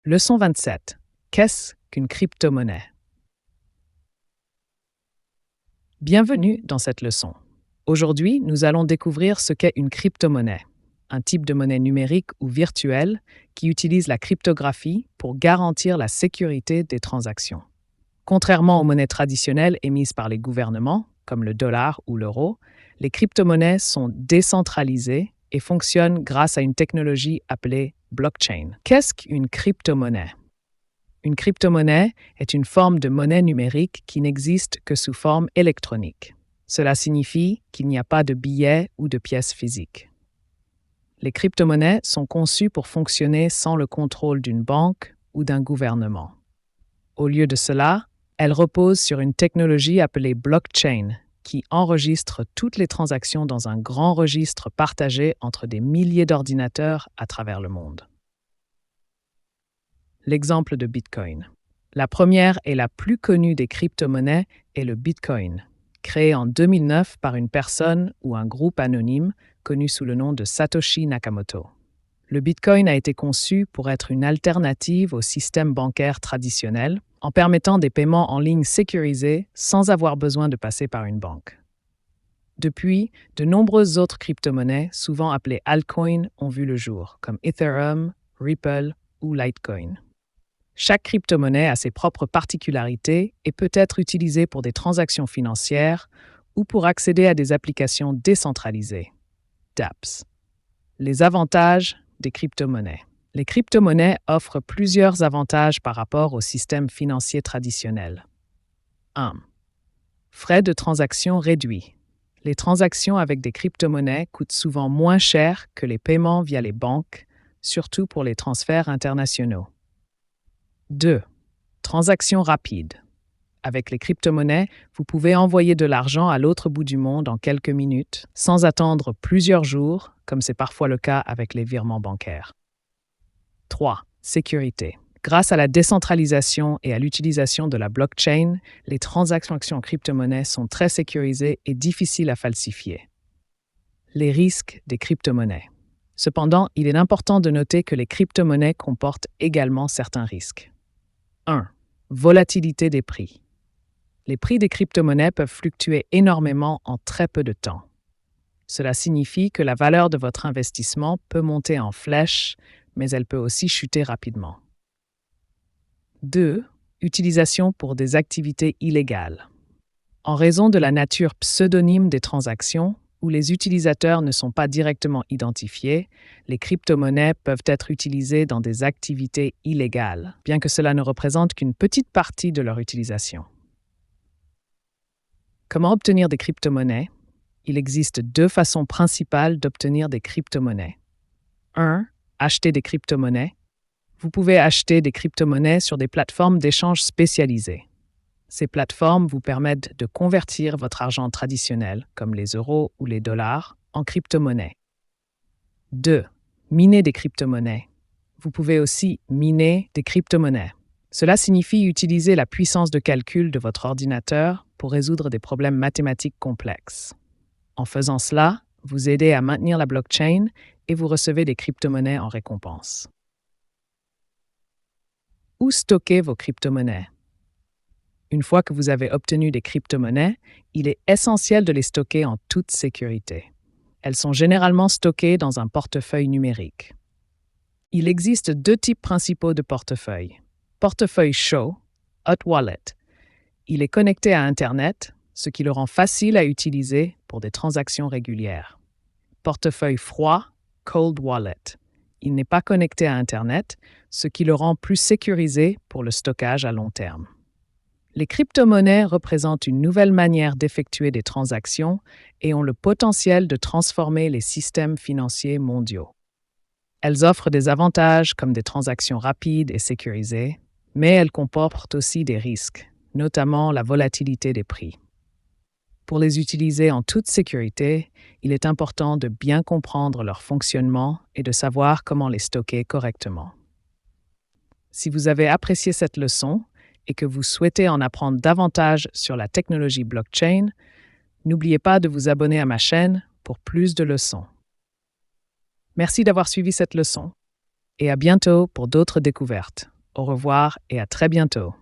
Leçon 27. Qu'est-ce qu'une crypto-monnaie? Bienvenue dans cette leçon. Aujourd'hui, nous allons découvrir ce qu'est une crypto-monnaie, un type de monnaie numérique ou virtuelle qui utilise la cryptographie pour garantir la sécurité des transactions. Contrairement aux monnaies traditionnelles émises par les gouvernements, comme le dollar ou l'euro, les crypto-monnaies sont décentralisées et fonctionnent grâce à une technologie appelée blockchain. Qu'est-ce qu'une crypto-monnaie? Une crypto-monnaie est une forme de monnaie numérique qui n'existe que sous forme électronique. Cela signifie qu'il n'y a pas de billets ou de pièces physiques. Les crypto-monnaies sont conçues pour fonctionner sans le contrôle d'une banque ou d'un gouvernement. Au lieu de cela, elles reposent sur une technologie appelée blockchain qui enregistre toutes les transactions dans un grand registre partagé entre des milliers d'ordinateurs à travers le monde. L'exemple de Bitcoin. La première et la plus connue des crypto-monnaies est le Bitcoin, créé en 2009 par une personne ou un groupe anonyme connu sous le nom de Satoshi Nakamoto. Le Bitcoin a été conçu pour être une alternative au système bancaire traditionnel en permettant des paiements en ligne sécurisés sans avoir besoin de passer par une banque. Depuis, de nombreuses autres crypto-monnaies, souvent appelées altcoins, ont vu le jour, comme Ethereum, Ripple ou Litecoin. Chaque crypto-monnaie a ses propres particularités et peut être utilisée pour des transactions financières ou pour accéder à des applications décentralisées, dApps. Les avantages des crypto-monnaies. Les crypto-monnaies offrent plusieurs avantages par rapport au système financier traditionnel. 1. Frais de transaction réduits. Les transactions avec des crypto-monnaies coûtent souvent moins cher que les paiements via les banques, surtout pour les transferts internationaux. 2. Transactions rapides. Avec les crypto-monnaies, vous pouvez envoyer de l'argent à l'autre bout du monde en quelques minutes, sans attendre plusieurs jours, comme c'est parfois le cas avec les virements bancaires. 3. Sécurité. Grâce à la décentralisation et à l'utilisation de la blockchain, les transactions en crypto-monnaies sont très sécurisées et difficiles à falsifier. Les risques des crypto-monnaies. Cependant, il est important de noter que les crypto-monnaies comportent également certains risques. 1. Volatilité des prix. Les prix des crypto-monnaies peuvent fluctuer énormément en très peu de temps. Cela signifie que la valeur de votre investissement peut monter en flèche, mais elle peut aussi chuter rapidement. 2. Utilisation pour des activités illégales. En raison de la nature pseudonyme des transactions, où les utilisateurs ne sont pas directement identifiés, les crypto-monnaies peuvent être utilisées dans des activités illégales, bien que cela ne représente qu'une petite partie de leur utilisation. Comment obtenir des crypto-monnaies? Il existe deux façons principales d'obtenir des crypto-monnaies. 1. Acheter des crypto-monnaies. Vous pouvez acheter des crypto-monnaies sur des plateformes d'échange spécialisées. Ces plateformes vous permettent de convertir votre argent traditionnel, comme les euros ou les dollars, en crypto-monnaies. 2. Miner des crypto-monnaies. Vous pouvez aussi miner des crypto-monnaies. Cela signifie utiliser la puissance de calcul de votre ordinateur pour résoudre des problèmes mathématiques complexes. En faisant cela, vous aidez à maintenir la blockchain et vous recevez des crypto-monnaies en récompense. Où stocker vos crypto-monnaies? Une fois que vous avez obtenu des crypto-monnaies, il est essentiel de les stocker en toute sécurité. Elles sont généralement stockées dans un portefeuille numérique. Il existe deux types principaux de portefeuilles. Portefeuille chaud, hot wallet. Il est connecté à Internet, ce qui le rend facile à utiliser pour des transactions régulières. Portefeuille froid, cold wallet. Il n'est pas connecté à Internet, ce qui le rend plus sécurisé pour le stockage à long terme. Les crypto-monnaies représentent une nouvelle manière d'effectuer des transactions et ont le potentiel de transformer les systèmes financiers mondiaux. Elles offrent des avantages comme des transactions rapides et sécurisées, mais elles comportent aussi des risques, notamment la volatilité des prix. Pour les utiliser en toute sécurité, il est important de bien comprendre leur fonctionnement et de savoir comment les stocker correctement. Si vous avez apprécié cette leçon et que vous souhaitez en apprendre davantage sur la technologie blockchain, n'oubliez pas de vous abonner à ma chaîne pour plus de leçons. Merci d'avoir suivi cette leçon et à bientôt pour d'autres découvertes. Au revoir et à très bientôt.